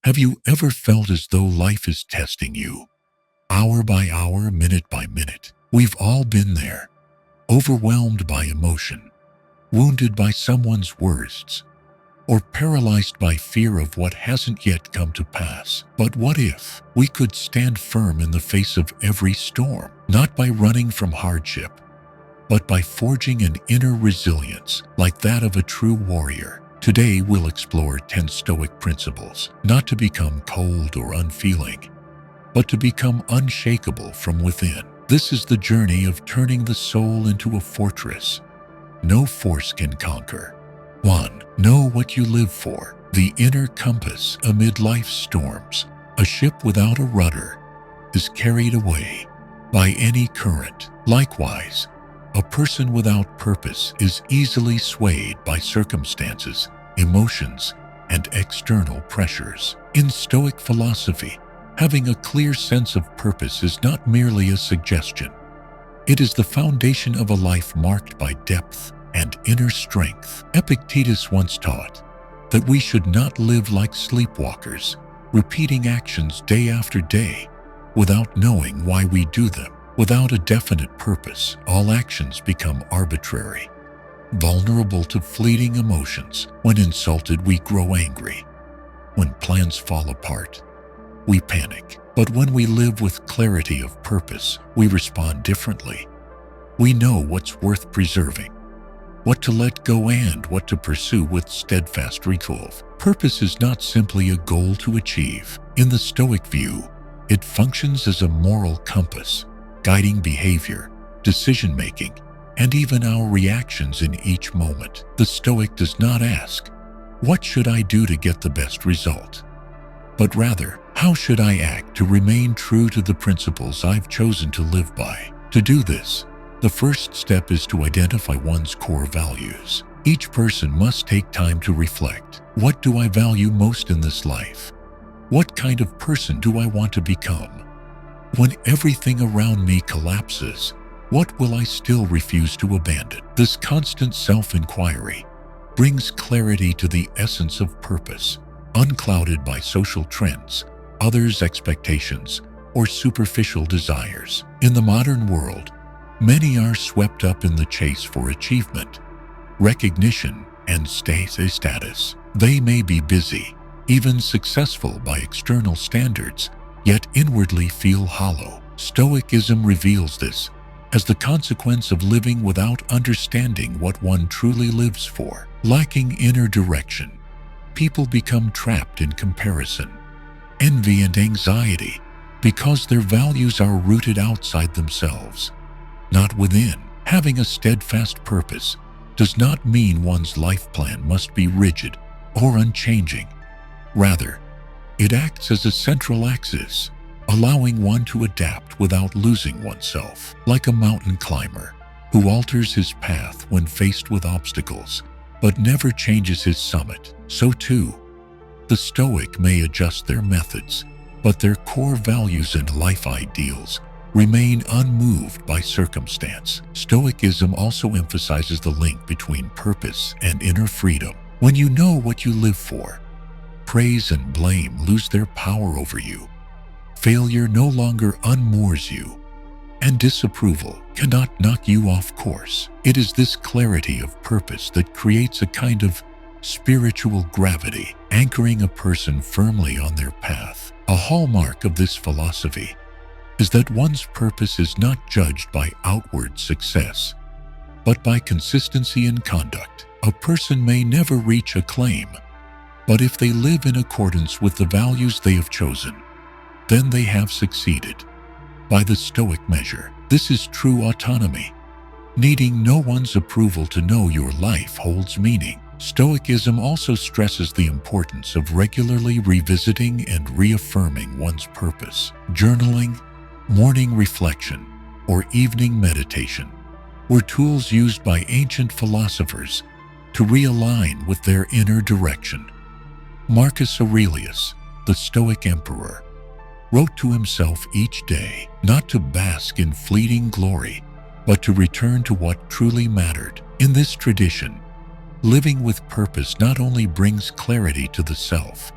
Have you ever felt as though life is testing you? Hour by hour, minute by minute. We've all been there. Overwhelmed by emotion, wounded by someone's words, or paralyzed by fear of what hasn't yet come to pass. But what if we could stand firm in the face of every storm, not by running from hardship, but by forging an inner resilience like that of a true warrior? Today we'll explore 10 Stoic principles, not to become cold or unfeeling, but to become unshakable from within. This is the journey of turning the soul into a fortress no force can conquer. 1. Know what you live for. The inner compass amid life's storms. A ship without a rudder is carried away by any current. Likewise, a person without purpose is easily swayed by circumstances, emotions, and external pressures. In Stoic philosophy, having a clear sense of purpose is not merely a suggestion. It is the foundation of a life marked by depth and inner strength. Epictetus once taught that we should not live like sleepwalkers, repeating actions day after day without knowing why we do them. Without a definite purpose, all actions become arbitrary, vulnerable to fleeting emotions. When insulted, we grow angry. When plans fall apart, we panic. But when we live with clarity of purpose, we respond differently. We know what's worth preserving, what to let go, and what to pursue with steadfast resolve. Purpose is not simply a goal to achieve. In the Stoic view, it functions as a moral compass, guiding behavior, decision-making, and even our reactions in each moment. The Stoic does not ask, "What should I do to get the best result?" but rather, "How should I act to remain true to the principles I've chosen to live by?" To do this, the first step is to identify one's core values. Each person must take time to reflect. What do I value most in this life? What kind of person do I want to become? When everything around me collapses, what will I still refuse to abandon? This constant self-inquiry brings clarity to the essence of purpose, unclouded by social trends, others' expectations, or superficial desires. In the modern world, many are swept up in the chase for achievement, recognition, and status. They may be busy, even successful by external standards, yet inwardly feel hollow. Stoicism reveals this as the consequence of living without understanding what one truly lives for. Lacking inner direction, people become trapped in comparison, envy, and anxiety because their values are rooted outside themselves, not within. Having a steadfast purpose does not mean one's life plan must be rigid or unchanging. Rather, it acts as a central axis, allowing one to adapt without losing oneself. Like a mountain climber who alters his path when faced with obstacles, but never changes his summit, so too, the Stoic may adjust their methods, but their core values and life ideals remain unmoved by circumstance. Stoicism also emphasizes the link between purpose and inner freedom. When you know what you live for, praise and blame lose their power over you. Failure no longer unmoors you, and disapproval cannot knock you off course. It is this clarity of purpose that creates a kind of spiritual gravity, anchoring a person firmly on their path. A hallmark of this philosophy is that one's purpose is not judged by outward success, but by consistency in conduct. A person may never reach acclaim, but if they live in accordance with the values they have chosen, then they have succeeded. By the Stoic measure, this is true autonomy, needing no one's approval to know your life holds meaning. Stoicism also stresses the importance of regularly revisiting and reaffirming one's purpose. Journaling, morning reflection, or evening meditation were tools used by ancient philosophers to realign with their inner direction. Marcus Aurelius, the Stoic emperor, wrote to himself each day, not to bask in fleeting glory, but to return to what truly mattered. In this tradition, living with purpose not only brings clarity to the self,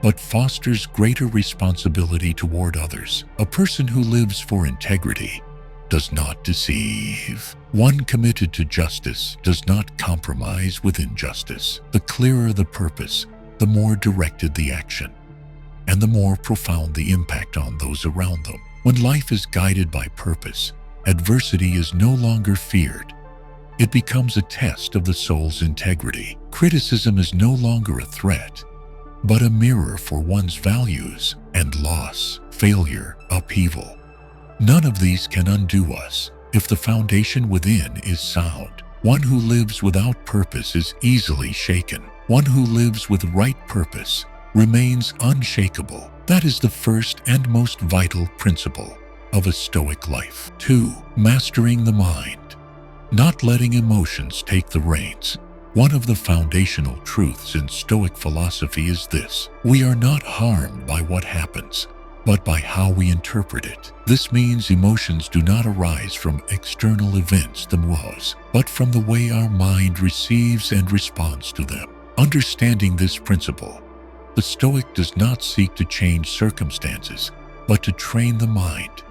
but fosters greater responsibility toward others. A person who lives for integrity does not deceive. One committed to justice does not compromise with injustice. The clearer the purpose, the more directed the action, and the more profound the impact on those around them. When life is guided by purpose, adversity is no longer feared. It becomes a test of the soul's integrity. Criticism is no longer a threat, but a mirror for one's values, and loss, failure, upheaval. None of these can undo us if the foundation within is sound. One who lives without purpose is easily shaken. One who lives with right purpose remains unshakable. That is the first and most vital principle of a Stoic life. 2. Mastering the mind. Not letting emotions take the reins. One of the foundational truths in Stoic philosophy is this: we are not harmed by what happens, but by how we interpret it. This means emotions do not arise from external events themselves, but from the way our mind receives and responds to them. Understanding this principle, the Stoic does not seek to change circumstances, but to train the mind,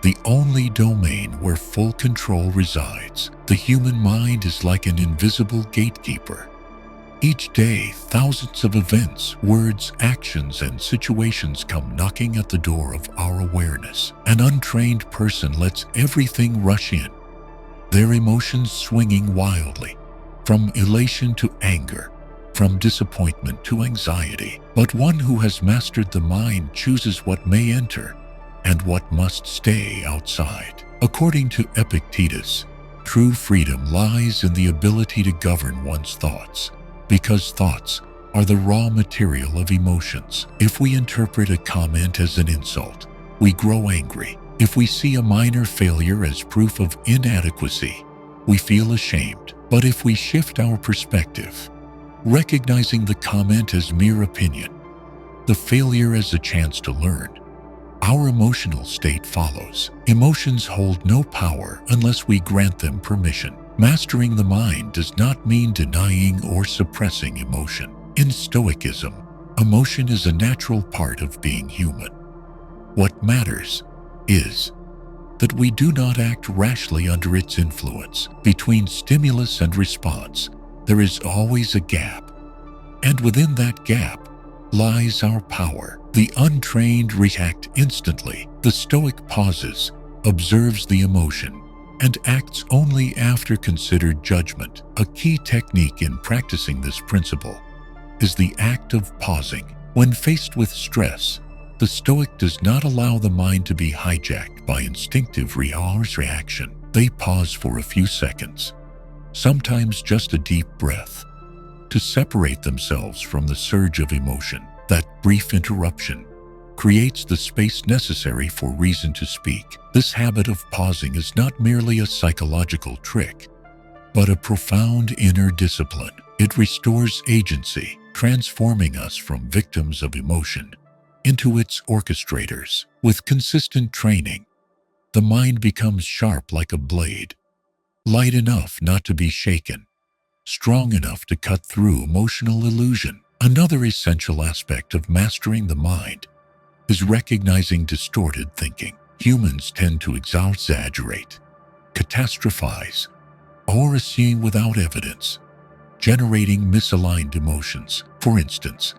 the only domain where full control resides. The human mind is like an invisible gatekeeper. Each day, thousands of events, words, actions, and situations come knocking at the door of our awareness. An untrained person lets everything rush in, their emotions swinging wildly, from elation to anger, from disappointment to anxiety. But one who has mastered the mind chooses what may enter and what must stay outside. According to Epictetus, true freedom lies in the ability to govern one's thoughts, because thoughts are the raw material of emotions. If we interpret a comment as an insult, we grow angry. If we see a minor failure as proof of inadequacy, we feel ashamed. But if we shift our perspective, recognizing the comment as mere opinion, the failure as a chance to learn, our emotional state follows. Emotions hold no power unless we grant them permission. Mastering the mind does not mean denying or suppressing emotion. In Stoicism, emotion is a natural part of being human. What matters is that we do not act rashly under its influence. Between stimulus and response, there is always a gap, and within that gap lies our power. The untrained react instantly. The Stoic pauses, observes the emotion, and acts only after considered judgment. A key technique in practicing this principle is the act of pausing. When faced with stress, the Stoic does not allow the mind to be hijacked by instinctive reaction. They pause for a few seconds, sometimes just a deep breath, to separate themselves from the surge of emotion. That brief interruption creates the space necessary for reason to speak. This habit of pausing is not merely a psychological trick, but a profound inner discipline. It restores agency, transforming us from victims of emotion into its orchestrators. With consistent training, the mind becomes sharp like a blade, light enough not to be shaken, strong enough to cut through emotional illusion. Another essential aspect of mastering the mind is recognizing distorted thinking. Humans tend to exaggerate, catastrophize, or assume without evidence, generating misaligned emotions. For instance,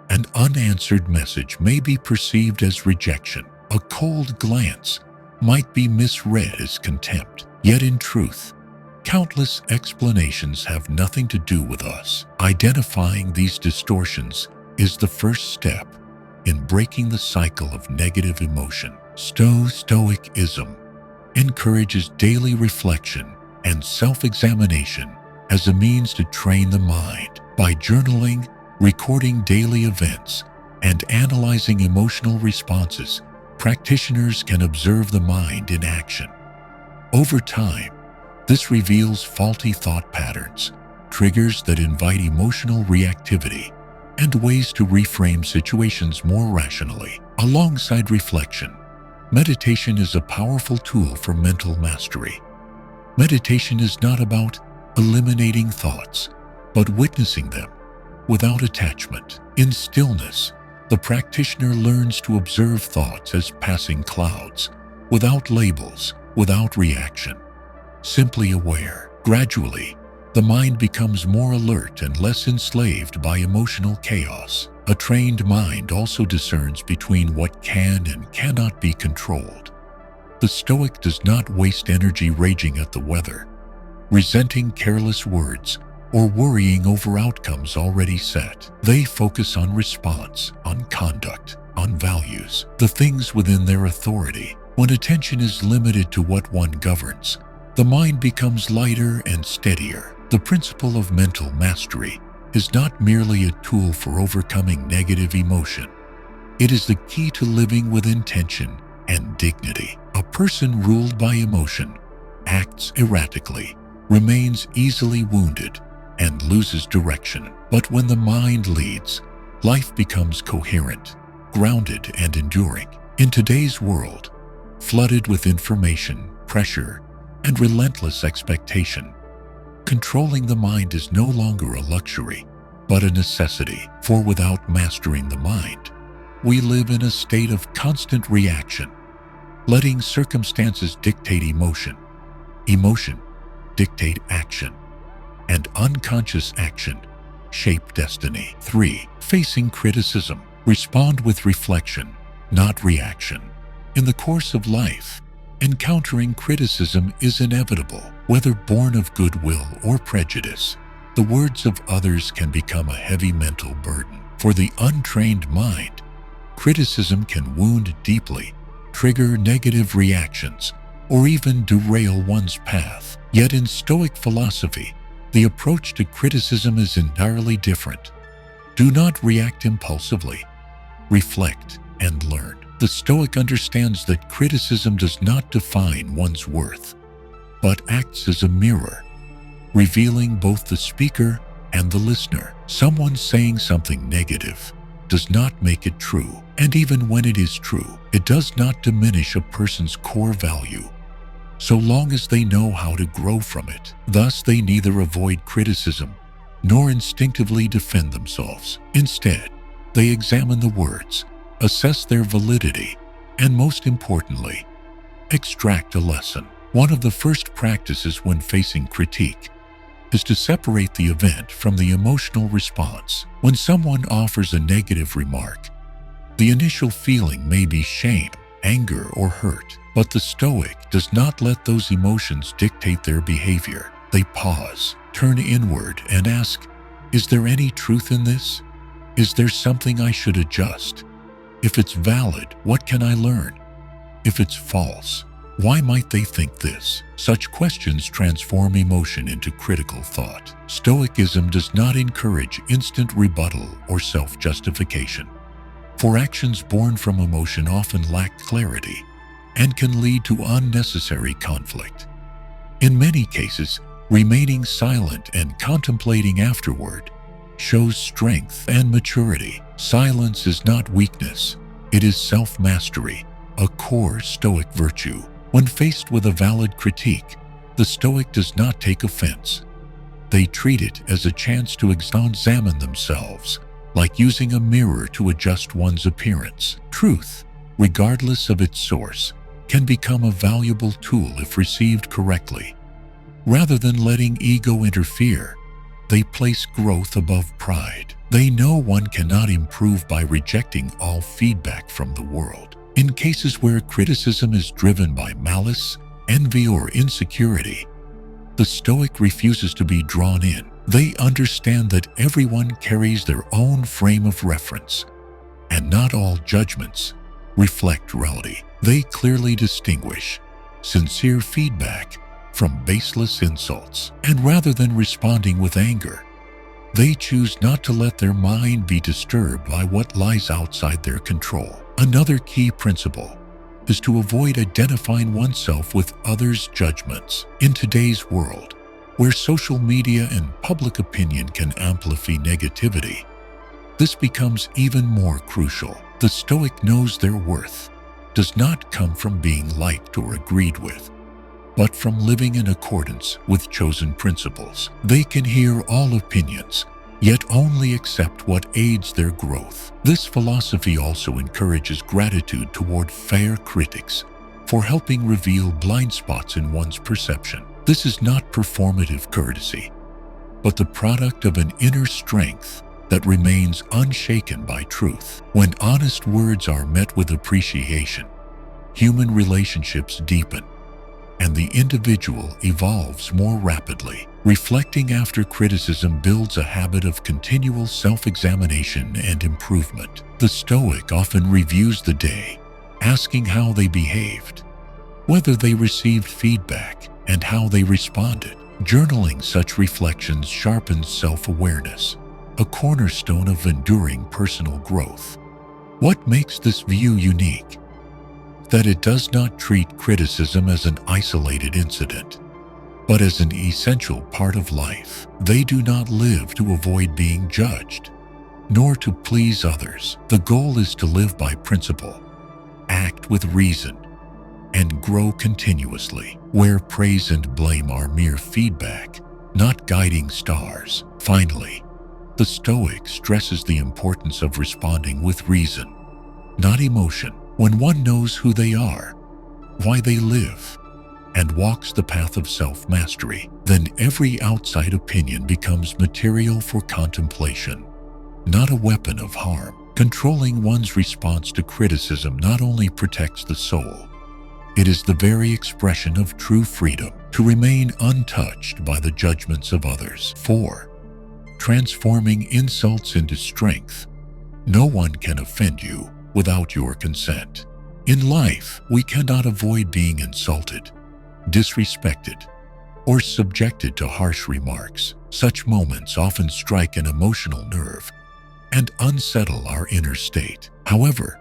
an unanswered message may be perceived as rejection. A cold glance might be misread as contempt. Yet in truth, countless explanations have nothing to do with us. Identifying these distortions is the first step in breaking the cycle of negative emotion. Stoicism encourages daily reflection and self-examination as a means to train the mind. By journaling, recording daily events, and analyzing emotional responses, practitioners can observe the mind in action. Over time, this reveals faulty thought patterns, triggers that invite emotional reactivity, and ways to reframe situations more rationally. Alongside reflection, meditation is a powerful tool for mental mastery. Meditation is not about eliminating thoughts, but witnessing them without attachment. In stillness, The practitioner learns to observe thoughts as passing clouds, without labels, without reaction, simply aware. Gradually, the mind becomes more alert and less enslaved by emotional chaos. A trained mind also discerns between what can and cannot be controlled. The Stoic does not waste energy raging at the weather, resenting careless words, or worrying over outcomes already set. They focus on response, on conduct, on values, the things within their authority. When attention is limited to what one governs, the mind becomes lighter and steadier. The principle of mental mastery is not merely a tool for overcoming negative emotion. It is the key to living with intention and dignity. A person ruled by emotion acts erratically, remains easily wounded, and loses direction. But when the mind leads, life becomes coherent, grounded, and enduring. In today's world, flooded with information, pressure, and relentless expectation, controlling the mind is no longer a luxury, but a necessity. For without mastering the mind, we live in a state of constant reaction, letting circumstances dictate emotion, emotion dictate action, and unconscious action shape destiny. 3. Facing criticism. Respond with reflection, not reaction. In the course of life, encountering criticism is inevitable. Whether born of goodwill or prejudice, the words of others can become a heavy mental burden. For the untrained mind, criticism can wound deeply, trigger negative reactions, or even derail one's path. Yet in Stoic philosophy, the approach to criticism is entirely different. Do not react impulsively. Reflect and learn. The Stoic understands that criticism does not define one's worth, but acts as a mirror, revealing both the speaker and the listener. Someone saying something negative does not make it true, and even when it is true, it does not diminish a person's core value, so long as they know how to grow from it. Thus, they neither avoid criticism nor instinctively defend themselves. Instead, they examine the words, assess their validity, and most importantly, extract a lesson. One of the first practices when facing critique is to separate the event from the emotional response. When someone offers a negative remark, the initial feeling may be shame, anger, or hurt, but the Stoic does not let those emotions dictate their behavior. They pause, turn inward, and ask, is there any truth in this? Is there something I should adjust? If it's valid, what can I learn? If it's false, why might they think this? Such questions transform emotion into critical thought. Stoicism does not encourage instant rebuttal or self-justification, for actions born from emotion often lack clarity and can lead to unnecessary conflict. In many cases, remaining silent and contemplating afterward shows strength and maturity. Silence is not weakness, it is self-mastery, a core Stoic virtue. When faced with a valid critique, the Stoic does not take offense. They treat it as a chance to examine themselves, like using a mirror to adjust one's appearance. Truth, regardless of its source, can become a valuable tool if received correctly. Rather than letting ego interfere, they place growth above pride. They know one cannot improve by rejecting all feedback from the world. In cases where criticism is driven by malice, envy, or insecurity, the Stoic refuses to be drawn in. They understand that everyone carries their own frame of reference, and not all judgments reflect reality. They clearly distinguish sincere feedback from baseless insults, and rather than responding with anger, they choose not to let their mind be disturbed by what lies outside their control. Another key principle is to avoid identifying oneself with others' judgments. In today's world, where social media and public opinion can amplify negativity, this becomes even more crucial. The Stoic knows their worth does not come from being liked or agreed with, but from living in accordance with chosen principles. They can hear all opinions yet only accept what aids their growth. This philosophy also encourages gratitude toward fair critics for helping reveal blind spots in one's perception. This is not performative courtesy, but the product of an inner strength that remains unshaken by truth. When honest words are met with appreciation, human relationships deepen, and the individual evolves more rapidly. Reflecting after criticism builds a habit of continual self-examination and improvement. The Stoic often reviews the day, asking how they behaved, whether they received feedback, and how they responded. Journaling such reflections sharpens self-awareness, a cornerstone of enduring personal growth. What makes this view unique? That it does not treat criticism as an isolated incident, but as an essential part of life. They do not live to avoid being judged, nor to please others. The goal is to live by principle, act with reason, and grow continuously, where praise and blame are mere feedback, not guiding stars. Finally, the Stoic stresses the importance of responding with reason, not emotion. When one knows who they are, why they live, and walks the path of self-mastery, then every outside opinion becomes material for contemplation, not a weapon of harm. Controlling one's response to criticism not only protects the soul, it is the very expression of true freedom to remain untouched by the judgments of others. 4. Transforming insults into strength. No one can offend you without your consent. In life, we cannot avoid being insulted, disrespected, or subjected to harsh remarks. Such moments often strike an emotional nerve and unsettle our inner state. However,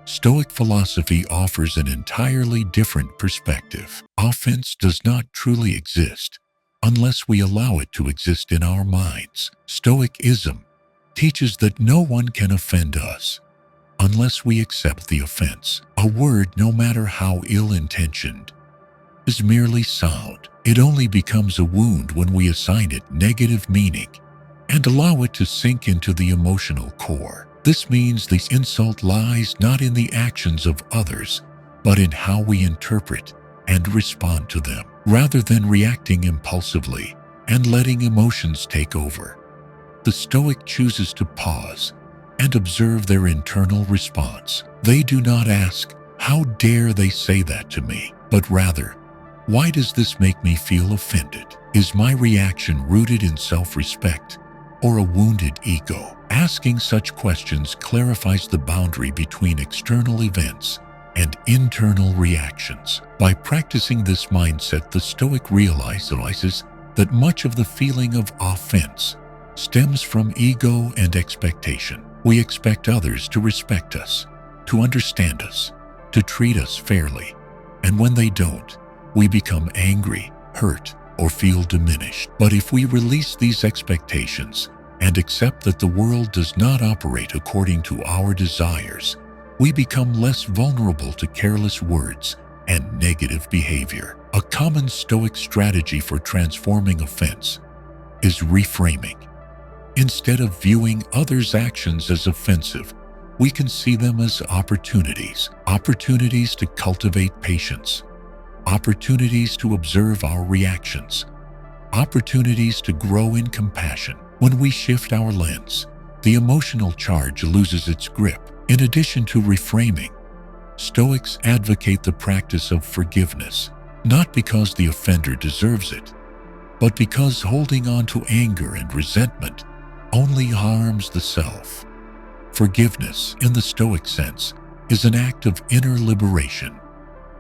Stoic philosophy offers an entirely different perspective. Offense does not truly exist unless we allow it to exist in our minds. Stoicism teaches that no one can offend us unless we accept the offense. A word, no matter how ill-intentioned, is merely sound. It only becomes a wound when we assign it negative meaning and allow it to sink into the emotional core. This means the insult lies not in the actions of others, but in how we interpret and respond to them. Rather than reacting impulsively and letting emotions take over, the Stoic chooses to pause and observe their internal response. They do not ask, "How dare they say that to me?" but rather, "Why does this make me feel offended? Is my reaction rooted in self-respect or a wounded ego?" Asking such questions clarifies the boundary between external events and internal reactions. By practicing this mindset, the Stoic realizes that much of the feeling of offense stems from ego and expectation. We expect others to respect us, to understand us, to treat us fairly, and when they don't, we become angry, hurt, or feel diminished. But if we release these expectations and accept that the world does not operate according to our desires, we become less vulnerable to careless words and negative behavior. A common Stoic strategy for transforming offense is reframing. Instead of viewing others' actions as offensive, we can see them as opportunities to cultivate patience, opportunities to observe our reactions, opportunities to grow in compassion. When we shift our lens, the emotional charge loses its grip. In addition to reframing, Stoics advocate the practice of forgiveness, not because the offender deserves it, but because holding on to anger and resentment only harms the self. Forgiveness, in the Stoic sense, is an act of inner liberation,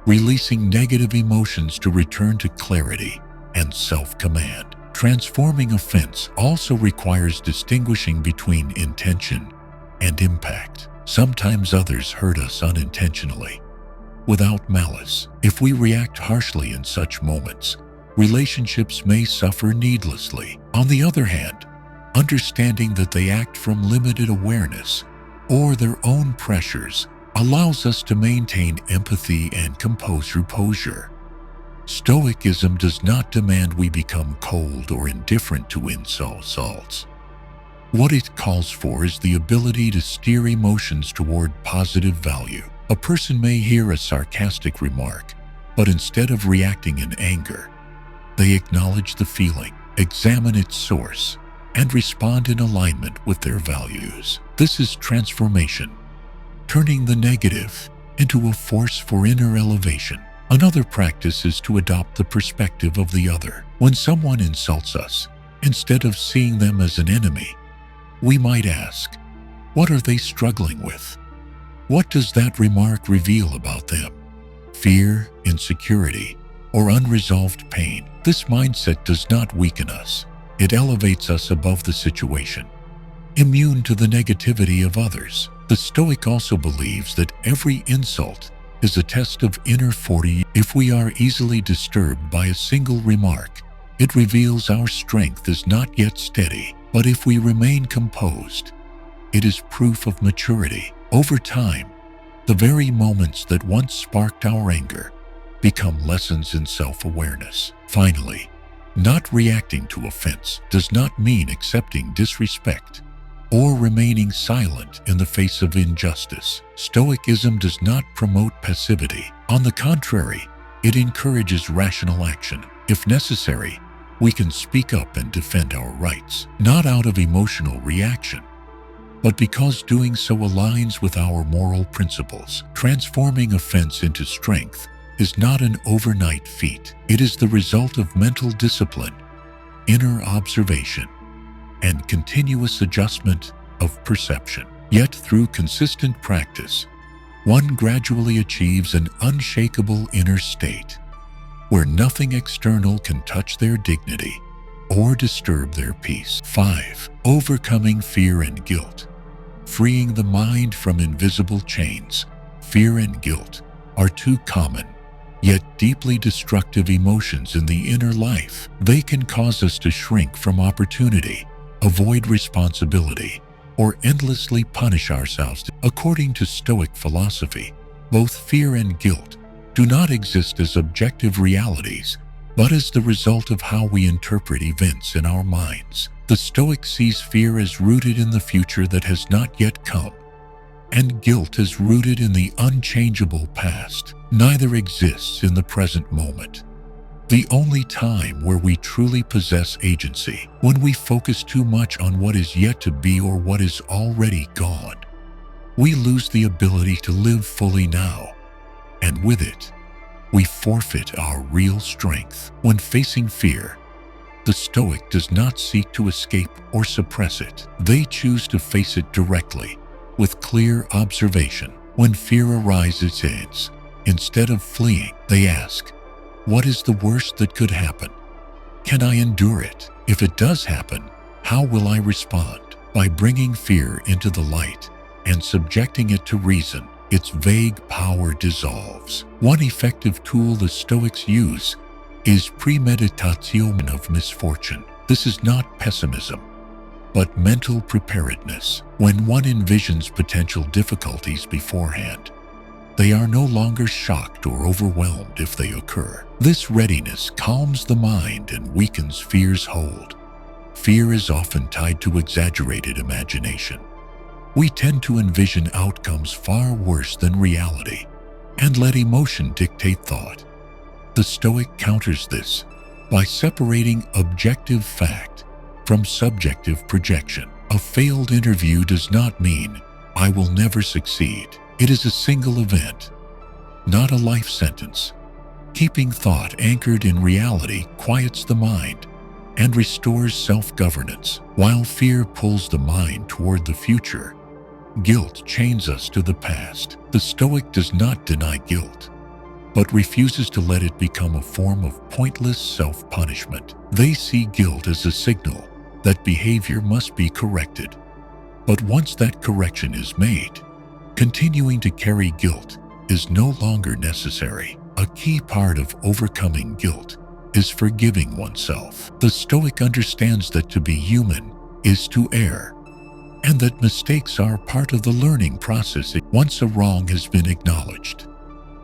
releasing negative emotions to return to clarity and self-command. Transforming offense also requires distinguishing between intention and impact. Sometimes others hurt us unintentionally, without malice. If we react harshly in such moments, relationships may suffer needlessly. On the other hand, understanding that they act from limited awareness or their own pressures allows us to maintain empathy and composure. Stoicism does not demand we become cold or indifferent to insults. What it calls for is the ability to steer emotions toward positive value. A person may hear a sarcastic remark, but instead of reacting in anger, they acknowledge the feeling, examine its source, and respond in alignment with their values. This is transformation, turning the negative into a force for inner elevation. Another practice is to adopt the perspective of the other. When someone insults us, instead of seeing them as an enemy, we might ask, what are they struggling with? What does that remark reveal about them? Fear, insecurity, or unresolved pain? This mindset does not weaken us. It elevates us above the situation, immune to the negativity of others. The Stoic also believes that every insult is a test of inner fortitude. If we are easily disturbed by a single remark, it reveals our strength is not yet steady. But if we remain composed, it is proof of maturity. Over time, the very moments that once sparked our anger become lessons in self-awareness. Finally, not reacting to offense does not mean accepting disrespect or remaining silent in the face of injustice. Stoicism does not promote passivity. On the contrary, it encourages rational action. If necessary, we can speak up and defend our rights, not out of emotional reaction, but because doing so aligns with our moral principles. Transforming offense into strength is not an overnight feat. It is the result of mental discipline, inner observation, and continuous adjustment of perception. Yet through consistent practice, one gradually achieves an unshakable inner state where nothing external can touch their dignity or disturb their peace. 5. Overcoming fear and guilt. Freeing the mind from invisible chains. Fear and guilt are two common, yet deeply destructive emotions in the inner life. They can cause us to shrink from opportunity, avoid responsibility, or endlessly punish ourselves. According to Stoic philosophy, both fear and guilt do not exist as objective realities, but as the result of how we interpret events in our minds. The Stoic sees fear as rooted in the future that has not yet come, and guilt as rooted in the unchangeable past. Neither exists in the present moment, the only time where we truly possess agency. When we focus too much on what is yet to be or what is already gone, we lose the ability to live fully now, and with it, we forfeit our real strength. When facing fear, the Stoic does not seek to escape or suppress it. They choose to face it directly, with clear observation. When fear arises, instead of fleeing, they ask, what is the worst that could happen? Can I endure it? If it does happen, how will I respond? By bringing fear into the light and subjecting it to reason, its vague power dissolves. One effective tool the Stoics use is premeditation of misfortune. This is not pessimism, but mental preparedness. When one envisions potential difficulties beforehand, they are no longer shocked or overwhelmed if they occur. This readiness calms the mind and weakens fear's hold. Fear is often tied to exaggerated imagination. We tend to envision outcomes far worse than reality and let emotion dictate thought. The Stoic counters this by separating objective fact from subjective projection. A failed interview does not mean I will never succeed. It is a single event, not a life sentence. Keeping thought anchored in reality quiets the mind and restores self-governance. While fear pulls the mind toward the future, guilt chains us to the past. The Stoic does not deny guilt, but refuses to let it become a form of pointless self-punishment. They see guilt as a signal that behavior must be corrected. But once that correction is made, continuing to carry guilt is no longer necessary. A key part of overcoming guilt is forgiving oneself. The Stoic understands that to be human is to err, and that mistakes are part of the learning process. Once a wrong has been acknowledged,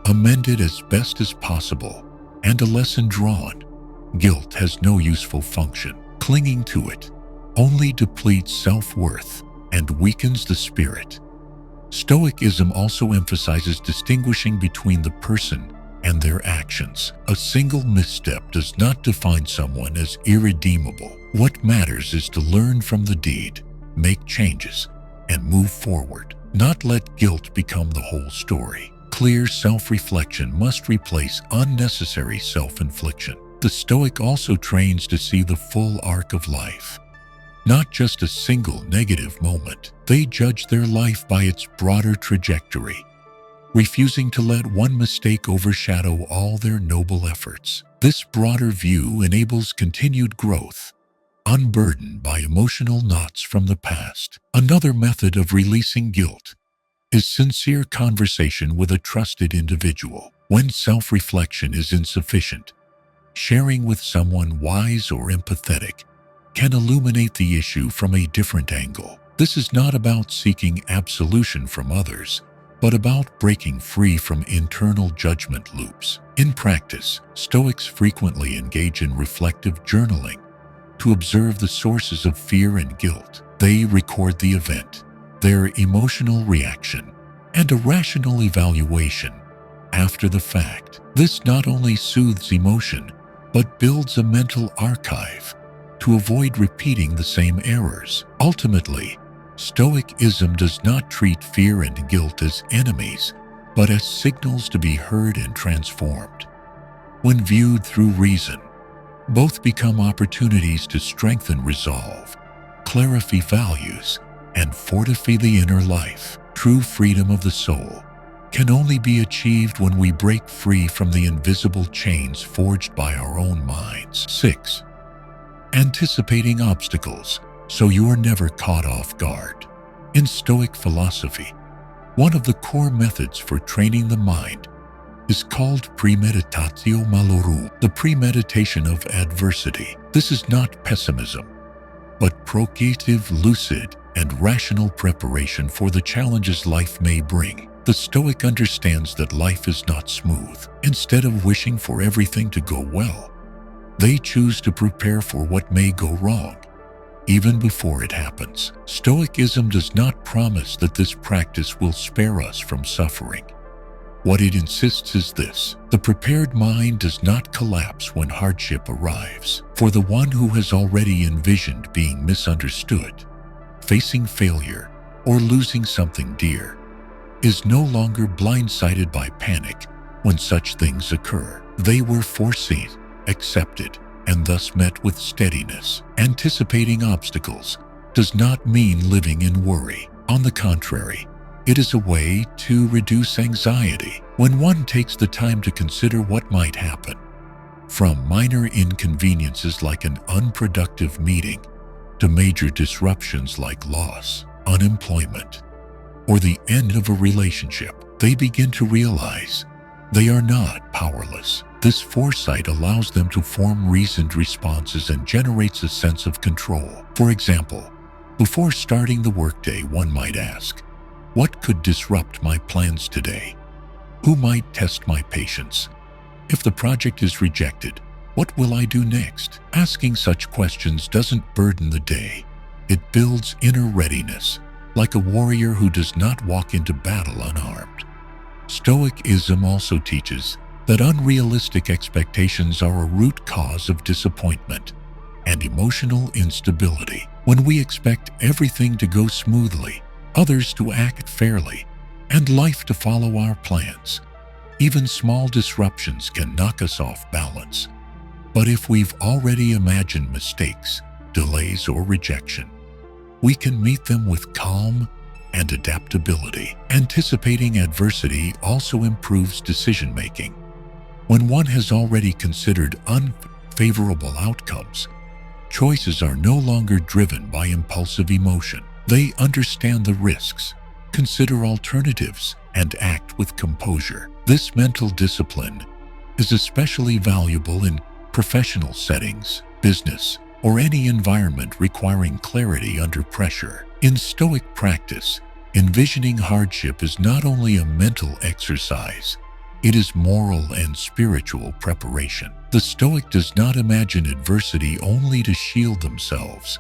amended as best as possible, and a lesson drawn, guilt has no useful function. Clinging to it only depletes self-worth and weakens the spirit. Stoicism also emphasizes distinguishing between the person and their actions. A single misstep does not define someone as irredeemable. What matters is to learn from the deed, make changes, and move forward, not let guilt become the whole story. Clear self-reflection must replace unnecessary self-infliction. The Stoic also trains to see the full arc of life, not just a single negative moment. They judge their life by its broader trajectory, refusing to let one mistake overshadow all their noble efforts. This broader view enables continued growth, unburdened by emotional knots from the past. Another method of releasing guilt is sincere conversation with a trusted individual. When self-reflection is insufficient, sharing with someone wise or empathetic can illuminate the issue from a different angle. This is not about seeking absolution from others, but about breaking free from internal judgment loops. In practice, Stoics frequently engage in reflective journaling to observe the sources of fear and guilt. They record the event, their emotional reaction, and a rational evaluation after the fact. This not only soothes emotion, but builds a mental archive to avoid repeating the same errors. Ultimately, Stoicism does not treat fear and guilt as enemies, but as signals to be heard and transformed. When viewed through reason, both become opportunities to strengthen resolve, clarify values, and fortify the inner life. True freedom of the soul can only be achieved when we break free from the invisible chains forged by our own minds. 6. Anticipating obstacles so you are never caught off guard. In Stoic philosophy, one of the core methods for training the mind is called premeditatio malorum, the premeditation of adversity. This is not pessimism, but proactive, lucid, and rational preparation for the challenges life may bring. The Stoic understands that life is not smooth. Instead of wishing for everything to go well, they choose to prepare for what may go wrong, even before it happens. Stoicism does not promise that this practice will spare us from suffering. What it insists is this: the prepared mind does not collapse when hardship arrives. For the one who has already envisioned being misunderstood, facing failure, or losing something dear, is no longer blindsided by panic when such things occur. They were foreseen, accepted, and thus met with steadiness. Anticipating obstacles does not mean living in worry. On the contrary, it is a way to reduce anxiety. When one takes the time to consider what might happen, from minor inconveniences like an unproductive meeting to major disruptions like loss, unemployment, or the end of a relationship, they begin to realize they are not powerless. This foresight allows them to form reasoned responses and generates a sense of control. For example, before starting the workday, one might ask, what could disrupt my plans today? Who might test my patience? If the project is rejected, what will I do next? Asking such questions doesn't burden the day. It builds inner readiness, like a warrior who does not walk into battle unarmed. Stoicism also teaches that unrealistic expectations are a root cause of disappointment and emotional instability. When we expect everything to go smoothly, others to act fairly, and life to follow our plans, even small disruptions can knock us off balance. But if we've already imagined mistakes, delays, or rejection, we can meet them with calm and adaptability. Anticipating adversity also improves decision-making. When one has already considered unfavorable outcomes, choices are no longer driven by impulsive emotion. They understand the risks, consider alternatives, and act with composure. This mental discipline is especially valuable in professional settings, business, or any environment requiring clarity under pressure. In Stoic practice, envisioning hardship is not only a mental exercise, it is moral and spiritual preparation. The Stoic does not imagine adversity only to shield themselves,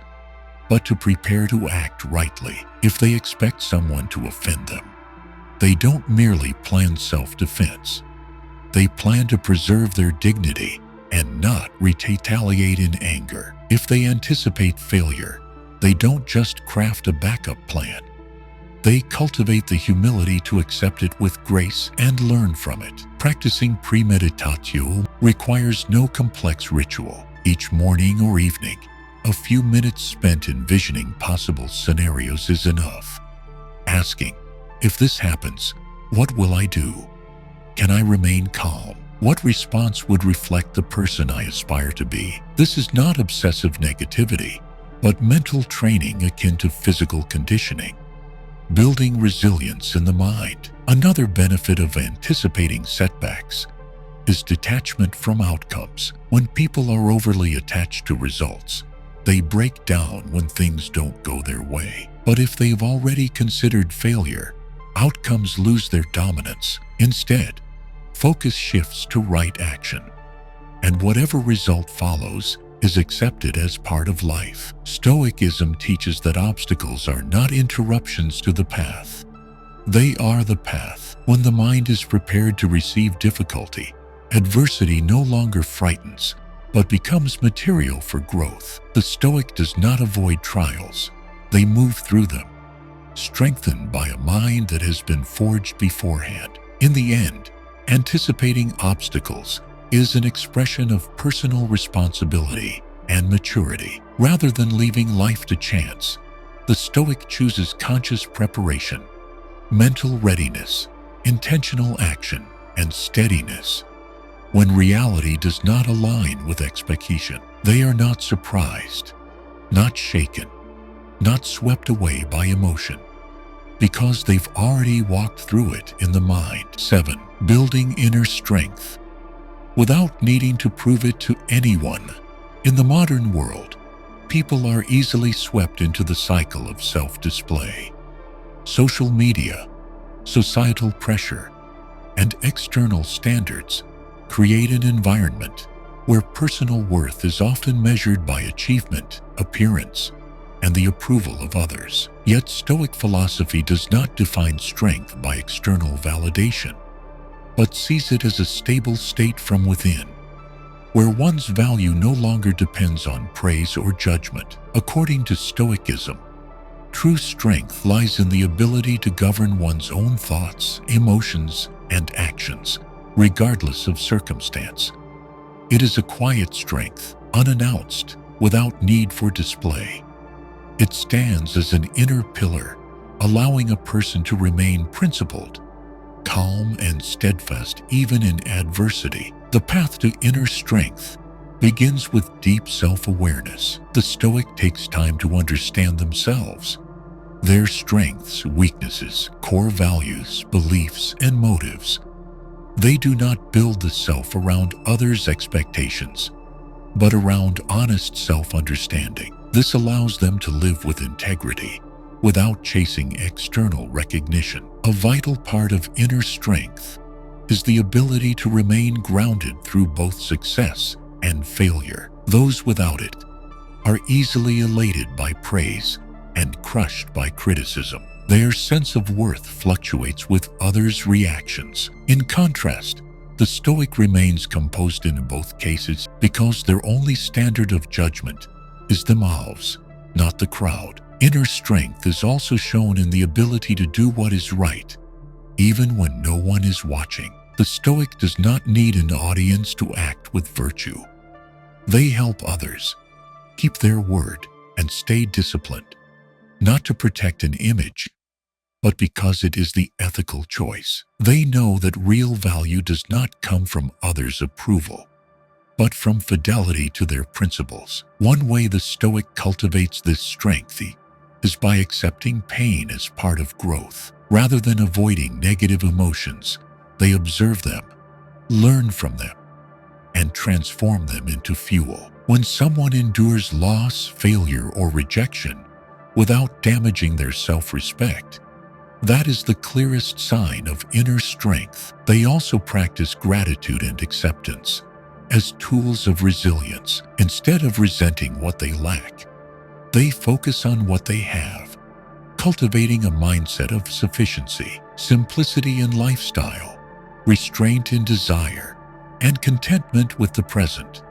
but to prepare to act rightly if they expect someone to offend them. They don't merely plan self-defense. They plan to preserve their dignity and not retaliate in anger. If they anticipate failure, they don't just craft a backup plan. They cultivate the humility to accept it with grace and learn from it. Practicing premeditatio requires no complex ritual. Each morning or evening, a few minutes spent envisioning possible scenarios is enough. Asking, if this happens, what will I do? Can I remain calm? What response would reflect the person I aspire to be? This is not obsessive negativity, but mental training akin to physical conditioning. Building resilience in the mind. Another benefit of anticipating setbacks is detachment from outcomes. When people are overly attached to results, they break down when things don't go their way. But if they've already considered failure, outcomes lose their dominance. Instead, focus shifts to right action, and whatever result follows is accepted as part of life. Stoicism teaches that obstacles are not interruptions to the path. They are the path. When the mind is prepared to receive difficulty, adversity no longer frightens, but becomes material for growth. The Stoic does not avoid trials. They move through them, strengthened by a mind that has been forged beforehand. In the end, anticipating obstacles is an expression of personal responsibility and maturity. Rather than leaving life to chance, the Stoic chooses conscious preparation, mental readiness, intentional action, and steadiness. When reality does not align with expectation, they are not surprised, not shaken, not swept away by emotion, because they've already walked through it in the mind. 7. Building inner strength. Without needing to prove it to anyone, in the modern world, people are easily swept into the cycle of self-display. Social media, societal pressure, and external standards create an environment where personal worth is often measured by achievement, appearance, and the approval of others. Yet Stoic philosophy does not define strength by external validation, but sees it as a stable state from within, where one's value no longer depends on praise or judgment. According to Stoicism, true strength lies in the ability to govern one's own thoughts, emotions, and actions, regardless of circumstance. It is a quiet strength, unannounced, without need for display. It stands as an inner pillar, allowing a person to remain principled, calm, and steadfast even in adversity. The path to inner strength begins with deep self-awareness. The Stoic takes time to understand themselves, their strengths, weaknesses, core values, beliefs, and motives. They do not build the self around others' expectations, but around honest self-understanding. This allows them to live with integrity, without chasing external recognition. A vital part of inner strength is the ability to remain grounded through both success and failure. Those without it are easily elated by praise and crushed by criticism. Their sense of worth fluctuates with others' reactions. In contrast, the Stoic remains composed in both cases because their only standard of judgment is themselves, not the crowd. Inner strength is also shown in the ability to do what is right, even when no one is watching. The Stoic does not need an audience to act with virtue. They help others keep their word and stay disciplined, not to protect an image, but because it is the ethical choice. They know that real value does not come from others' approval, but from fidelity to their principles. One way the Stoic cultivates this strength is by accepting pain as part of growth. Rather than avoiding negative emotions, they observe them, learn from them, and transform them into fuel. When someone endures loss, failure, or rejection without damaging their self-respect, that is the clearest sign of inner strength. They also practice gratitude and acceptance as tools of resilience. Instead of resenting what they lack, They focus on what they have, cultivating a mindset of sufficiency, simplicity in lifestyle, restraint in desire, and contentment with the present.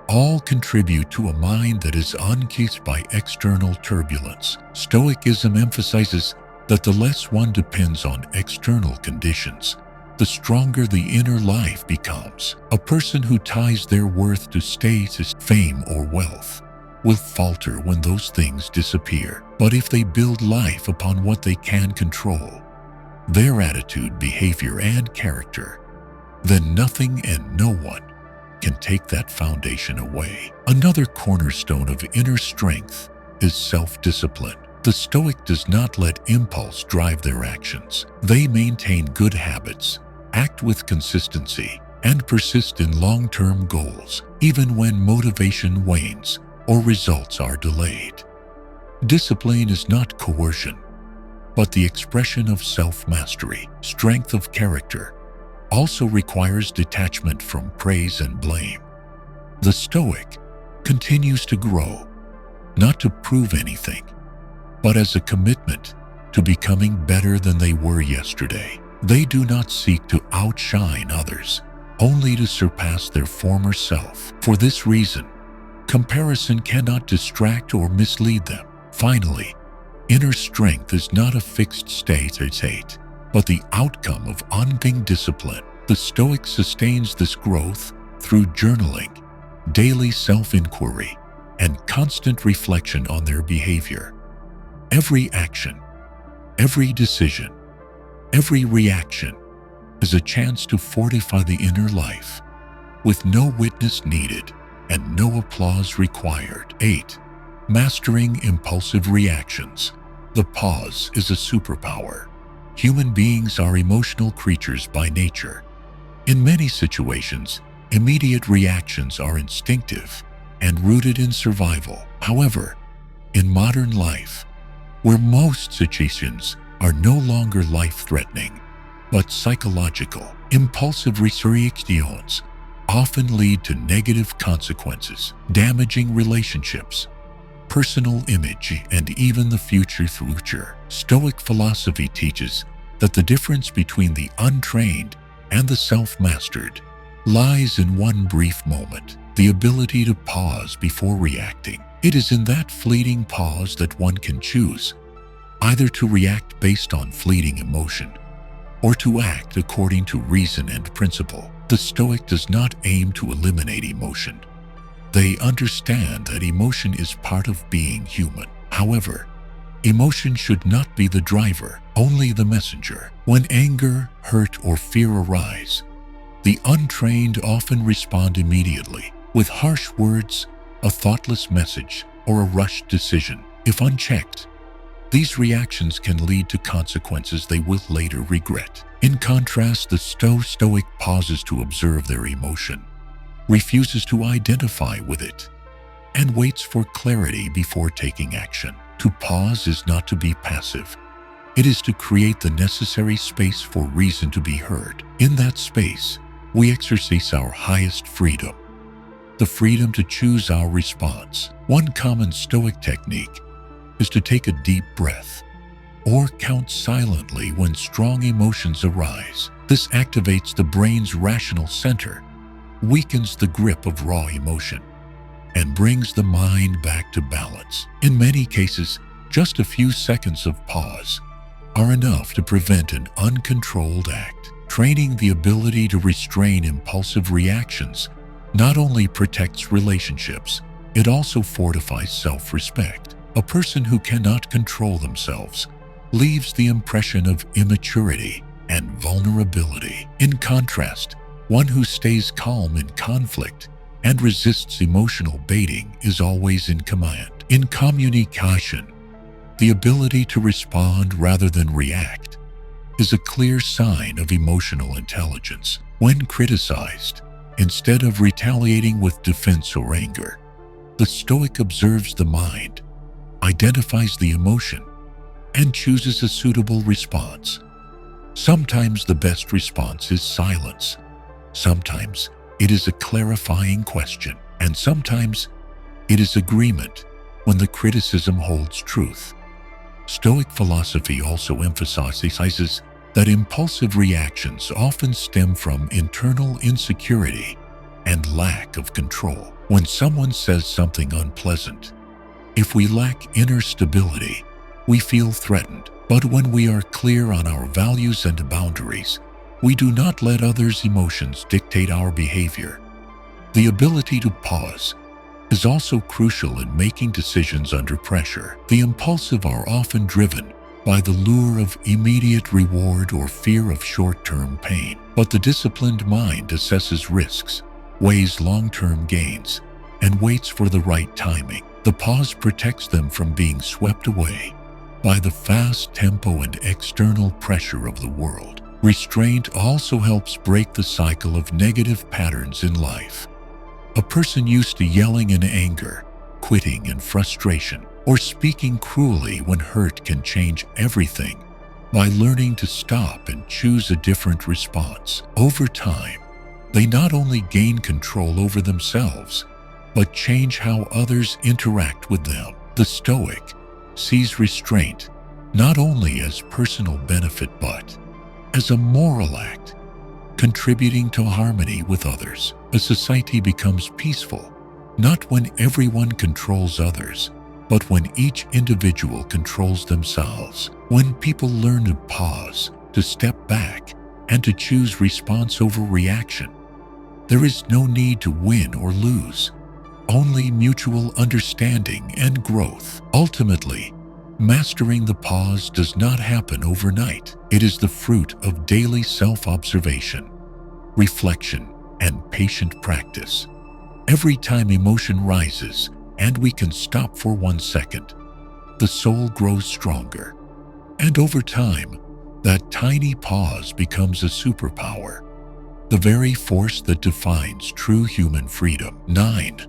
All contribute to a mind that is uncased by external turbulence. Stoicism emphasizes that the less one depends on external conditions, the stronger the inner life becomes. A person who ties their worth to status, fame, or wealth will falter when those things disappear. But if they build life upon what they can control, their attitude, behavior, and character, then nothing and no one can take that foundation away. Another cornerstone of inner strength is self-discipline. The Stoic does not let impulse drive their actions. They maintain good habits, act with consistency, and persist in long-term goals, even when motivation wanes or results are delayed. Discipline is not coercion, but the expression of self-mastery. Strength of character also requires detachment from praise and blame. The Stoic continues to grow, not to prove anything, but as a commitment to becoming better than they were yesterday. They do not seek to outshine others, only to surpass their former self. For this reason, comparison cannot distract or mislead them. Finally, inner strength is not a fixed state, but the outcome of ongoing discipline. The Stoic sustains this growth through journaling, daily self-inquiry, and constant reflection on their behavior. Every action, every decision, every reaction is a chance to fortify the inner life, with no witness needed and no applause required. 8. Mastering impulsive reactions. The pause is a superpower. Human beings are emotional creatures by nature. In many situations, immediate reactions are instinctive and rooted in survival. However, in modern life, where most situations are no longer life-threatening, but psychological, impulsive reactions often lead to negative consequences, damaging relationships, personal image, and even the future. Stoic philosophy teaches that the difference between the untrained and the self-mastered lies in one brief moment, the ability to pause before reacting. It is in that fleeting pause that one can choose either to react based on fleeting emotion or to act according to reason and principle. The Stoic does not aim to eliminate emotion. They understand that emotion is part of being human. However, emotion should not be the driver, only the messenger. When anger, hurt, or fear arise, the untrained often respond immediately with harsh words, a thoughtless message, or a rushed decision. If unchecked, these reactions can lead to consequences they will later regret. In contrast, the Stoic pauses to observe their emotion, refuses to identify with it, and waits for clarity before taking action. To pause is not to be passive. It is to create the necessary space for reason to be heard. In that space, we exercise our highest freedom, the freedom to choose our response. One common Stoic technique is to take a deep breath or count silently when strong emotions arise. This activates the brain's rational center, weakens the grip of raw emotion, and brings the mind back to balance. In many cases, just a few seconds of pause are enough to prevent an uncontrolled act. Training the ability to restrain impulsive reactions not only protects relationships, it also fortifies self-respect. A person who cannot control themselves leaves the impression of immaturity and vulnerability. In contrast, one who stays calm in conflict and resists emotional baiting is always in command. In communication, the ability to respond rather than react is a clear sign of emotional intelligence. When criticized, instead of retaliating with defense or anger, the Stoic observes the mind, identifies the emotion, and chooses a suitable response. Sometimes the best response is silence. Sometimes it is a clarifying question, and sometimes it is agreement, when the criticism holds truth. Stoic philosophy also emphasizes that impulsive reactions often stem from internal insecurity and lack of control. When someone says something unpleasant, if we lack inner stability, we feel threatened. But when we are clear on our values and boundaries, we do not let others' emotions dictate our behavior. The ability to pause is also crucial in making decisions under pressure. The impulsive are often driven by the lure of immediate reward or fear of short-term pain. But the disciplined mind assesses risks, weighs long-term gains, and waits for the right timing. The pause protects them from being swept away by the fast tempo and external pressure of the world. Restraint also helps break the cycle of negative patterns in life. A person used to yelling in anger, quitting in frustration, or speaking cruelly when hurt can change everything by learning to stop and choose a different response. Over time, they not only gain control over themselves, but change how others interact with them. The Stoic sees restraint not only as personal benefit but as a moral act, contributing to harmony with others. A society becomes peaceful not when everyone controls others, but when each individual controls themselves. When people learn to pause, to step back, and to choose response over reaction, there is no need to win or lose, only mutual understanding and growth. Ultimately, mastering the pause does not happen overnight. It is the fruit of daily self-observation, reflection, and patient practice. Every time emotion rises and we can stop for 1 second, the soul grows stronger. And over time, that tiny pause becomes a superpower, the very force that defines true human freedom. 9.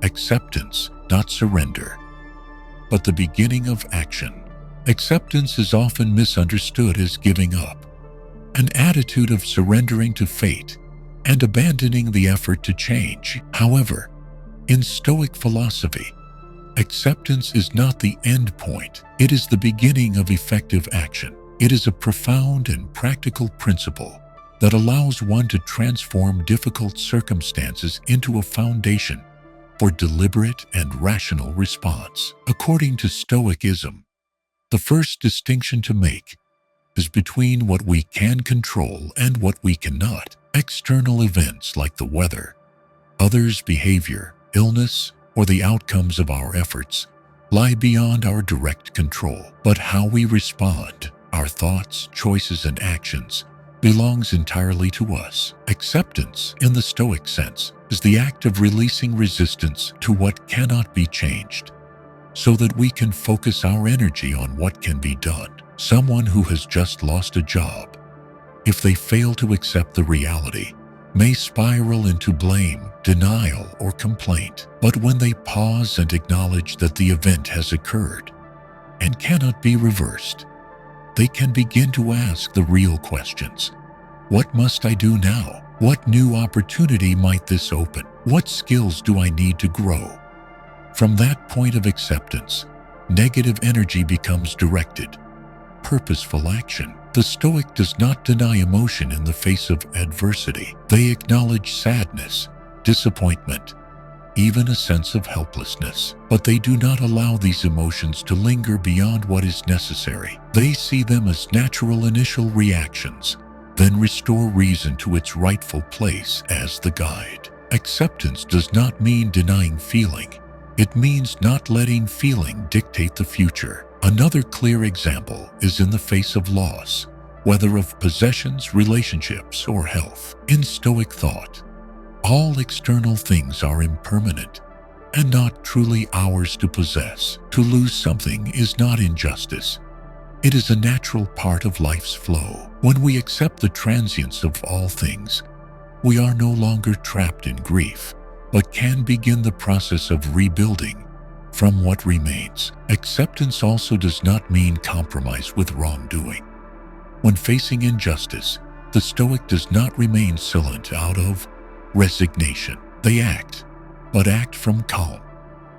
Acceptance, not surrender, but the beginning of action. Acceptance is often misunderstood as giving up, an attitude of surrendering to fate and abandoning the effort to change. However, in Stoic philosophy, acceptance is not the end point. It is the beginning of effective action. It is a profound and practical principle that allows one to transform difficult circumstances into a foundation for deliberate and rational response. According to Stoicism, the first distinction to make is between what we can control and what we cannot. External events like the weather, others' behavior, illness, or the outcomes of our efforts lie beyond our direct control. But how we respond, our thoughts, choices, and actions belongs entirely to us. Acceptance, in the Stoic sense, is the act of releasing resistance to what cannot be changed, so that we can focus our energy on what can be done. Someone who has just lost a job, if they fail to accept the reality, may spiral into blame, denial, or complaint. But when they pause and acknowledge that the event has occurred and cannot be reversed, they can begin to ask the real questions. What must I do now? What new opportunity might this open? What skills do I need to grow? From that point of acceptance, negative energy becomes directed, purposeful action. The Stoic does not deny emotion in the face of adversity. They acknowledge sadness, disappointment, even a sense of helplessness. But they do not allow these emotions to linger beyond what is necessary. They see them as natural initial reactions, then restore reason to its rightful place as the guide. Acceptance does not mean denying feeling. It means not letting feeling dictate the future. Another clear example is in the face of loss, whether of possessions, relationships, or health. In Stoic thought, all external things are impermanent and not truly ours to possess. To lose something is not injustice. It is a natural part of life's flow. When we accept the transience of all things, we are no longer trapped in grief, but can begin the process of rebuilding from what remains. Acceptance also does not mean compromise with wrongdoing. When facing injustice, the Stoic does not remain silent out of resignation. They act, but act from calm,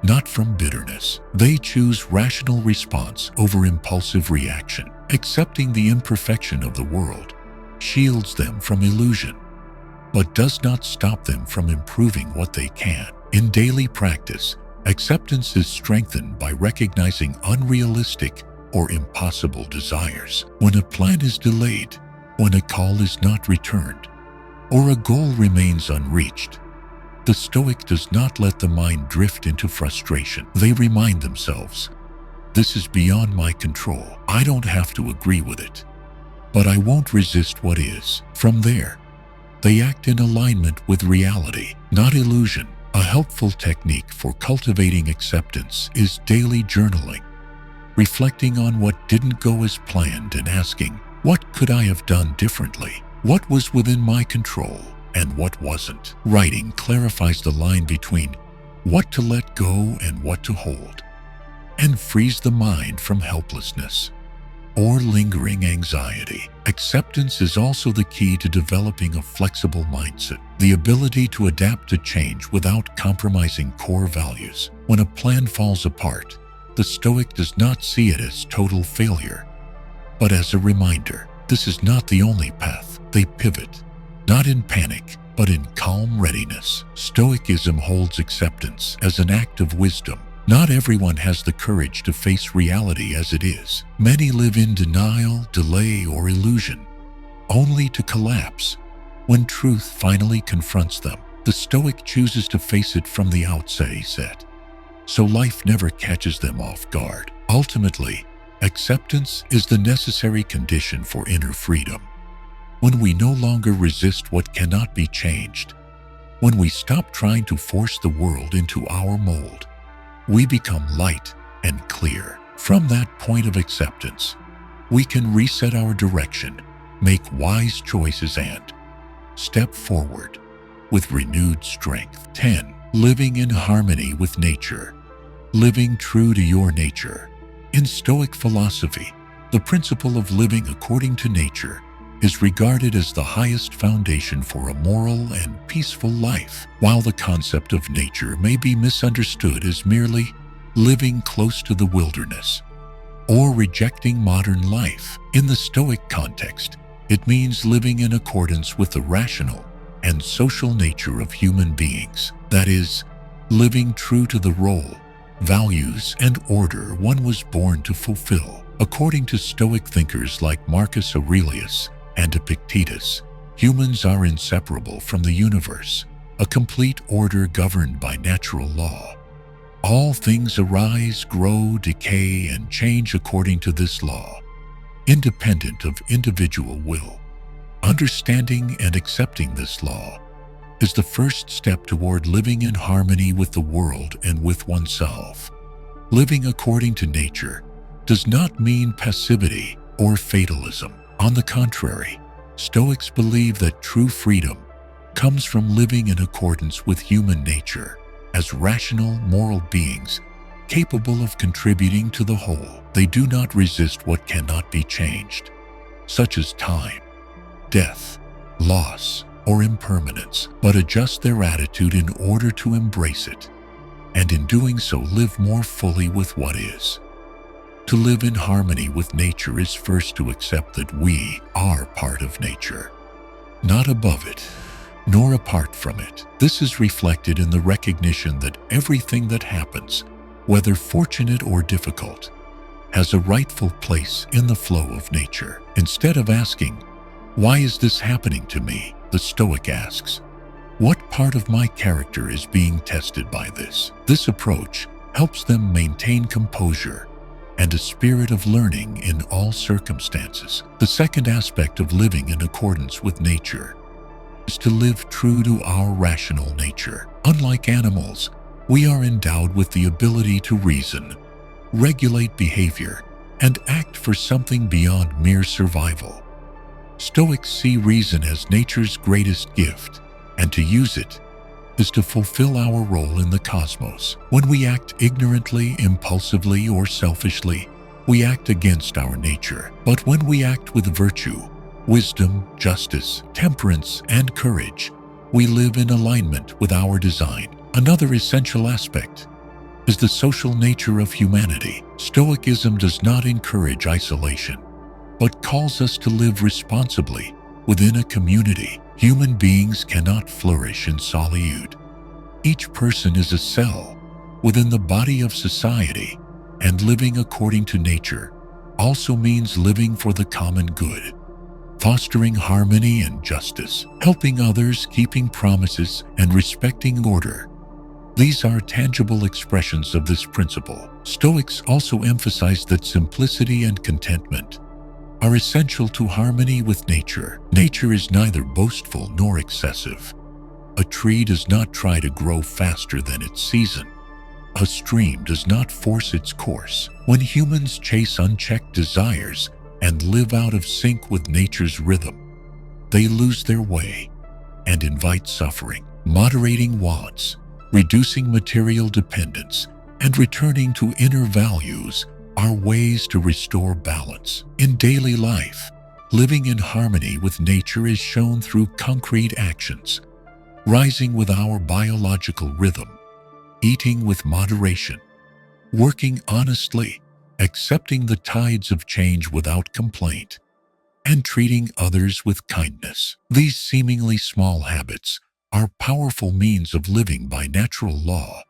not from bitterness. They choose rational response over impulsive reaction. Accepting the imperfection of the world shields them from illusion, but does not stop them from improving what they can. In daily practice, acceptance is strengthened by recognizing unrealistic or impossible desires. When a plan is delayed, when a call is not returned, or a goal remains unreached, the Stoic does not let the mind drift into frustration. They remind themselves, "This is beyond my control. I don't have to agree with it, but I won't resist what is." From there, they act in alignment with reality, not illusion. A helpful technique for cultivating acceptance is daily journaling, reflecting on what didn't go as planned and asking, "What could I have done differently? What was within my control and what wasn't?" Writing clarifies the line between what to let go and what to hold, and frees the mind from helplessness or lingering anxiety. Acceptance is also the key to developing a flexible mindset, the ability to adapt to change without compromising core values. When a plan falls apart, the Stoic does not see it as total failure, but as a reminder, this is not the only path. They pivot, not in panic, but in calm readiness. Stoicism holds acceptance as an act of wisdom. Not everyone has the courage to face reality as it is. Many live in denial, delay, or illusion, only to collapse when truth finally confronts them. The Stoic chooses to face it from the outset, so life never catches them off guard. Ultimately, acceptance is the necessary condition for inner freedom. When we no longer resist what cannot be changed, when we stop trying to force the world into our mold, we become light and clear. From that point of acceptance, we can reset our direction, make wise choices, and step forward with renewed strength. 10. Living in harmony with nature. Living true to your nature. In Stoic philosophy, the principle of living according to nature is regarded as the highest foundation for a moral and peaceful life. While the concept of nature may be misunderstood as merely living close to the wilderness or rejecting modern life, in the Stoic context, it means living in accordance with the rational and social nature of human beings. That is, living true to the role, values, and order one was born to fulfill. According to Stoic thinkers like Marcus Aurelius and Epictetus, humans are inseparable from the universe, a complete order governed by natural law. All things arise, grow, decay, and change according to this law, independent of individual will. Understanding and accepting this law is the first step toward living in harmony with the world and with oneself. Living according to nature does not mean passivity or fatalism. On the contrary, Stoics believe that true freedom comes from living in accordance with human nature as rational, moral beings capable of contributing to the whole. They do not resist what cannot be changed, such as time, death, loss, or impermanence, but adjust their attitude in order to embrace it, and in doing so live more fully with what is. To live in harmony with nature is first to accept that we are part of nature, not above it, nor apart from it. This is reflected in the recognition that everything that happens, whether fortunate or difficult, has a rightful place in the flow of nature. Instead of asking, "Why is this happening to me?" the Stoic asks, "What part of my character is being tested by this?" This approach helps them maintain composure and a spirit of learning in all circumstances. The second aspect of living in accordance with nature is to live true to our rational nature. Unlike animals, we are endowed with the ability to reason, regulate behavior, and act for something beyond mere survival. Stoics see reason as nature's greatest gift, and to use it is to fulfill our role in the cosmos. When we act ignorantly, impulsively, or selfishly, we act against our nature. But when we act with virtue, wisdom, justice, temperance, and courage, we live in alignment with our design. Another essential aspect is the social nature of humanity. Stoicism does not encourage isolation, but calls us to live responsibly within a community. Human beings cannot flourish in solitude. Each person is a cell within the body of society, and living according to nature also means living for the common good, fostering harmony and justice, helping others, keeping promises, and respecting order. These are tangible expressions of this principle. Stoics also emphasize that simplicity and contentment are essential to harmony with nature. Nature is neither boastful nor excessive. A tree does not try to grow faster than its season. A stream does not force its course. When humans chase unchecked desires and live out of sync with nature's rhythm, they lose their way and invite suffering. Moderating wants, reducing material dependence, and returning to inner values are ways to restore balance. In daily life, living in harmony with nature is shown through concrete actions, rising with our biological rhythm, eating with moderation, working honestly, accepting the tides of change without complaint, and treating others with kindness. These seemingly small habits are powerful means of living by natural law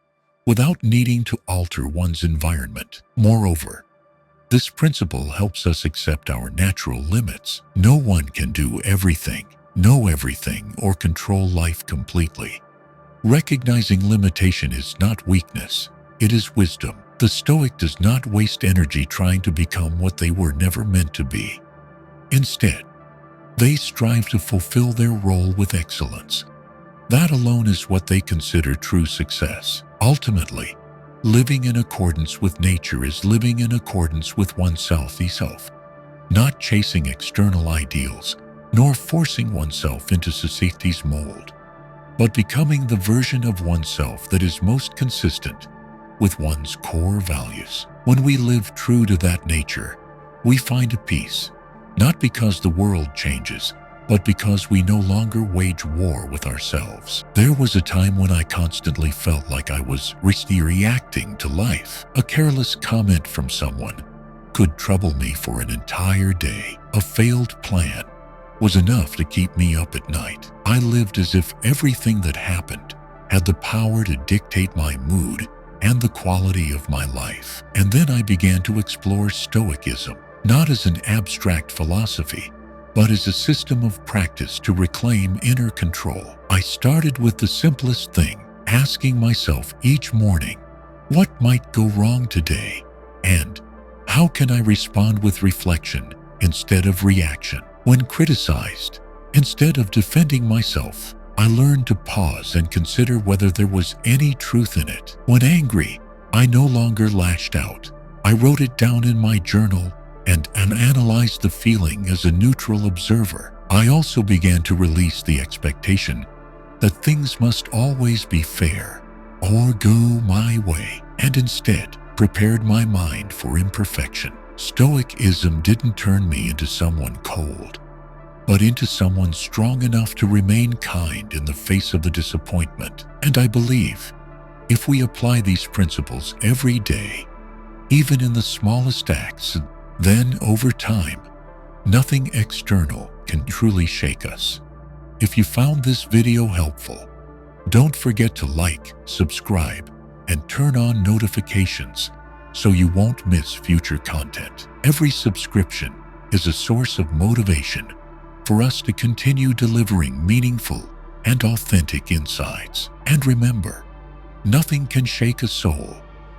without needing to alter one's environment. Moreover, this principle helps us accept our natural limits. No one can do everything, know everything, or control life completely. Recognizing limitation is not weakness, it is wisdom. The Stoic does not waste energy trying to become what they were never meant to be. Instead, they strive to fulfill their role with excellence. That alone is what they consider true success. Ultimately, living in accordance with nature is living in accordance with oneself, not chasing external ideals, nor forcing oneself into society's mold, but becoming the version of oneself that is most consistent with one's core values. When we live true to that nature, we find a peace, not because the world changes, but because we no longer wage war with ourselves. There was a time when I constantly felt like I was reacting to life. A careless comment from someone could trouble me for an entire day. A failed plan was enough to keep me up at night. I lived as if everything that happened had the power to dictate my mood and the quality of my life. And then I began to explore Stoicism, not as an abstract philosophy, but as a system of practice to reclaim inner control. I started with the simplest thing, asking myself each morning, what might go wrong today? And how can I respond with reflection instead of reaction? When criticized, instead of defending myself, I learned to pause and consider whether there was any truth in it. When angry, I no longer lashed out. I wrote it down in my journal and analyzed the feeling as a neutral observer. I also began to release the expectation that things must always be fair or go my way, and instead prepared my mind for imperfection. Stoicism didn't turn me into someone cold, but into someone strong enough to remain kind in the face of the disappointment. And I believe, if we apply these principles every day, even in the smallest acts, then over time, nothing external can truly shake us. If you found this video helpful, don't forget to like, subscribe, and turn on notifications so you won't miss future content. Every subscription is a source of motivation for us to continue delivering meaningful and authentic insights. And remember, nothing can shake a soul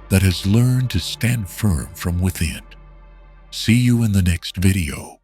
that has learned to stand firm from within. See you in the next video.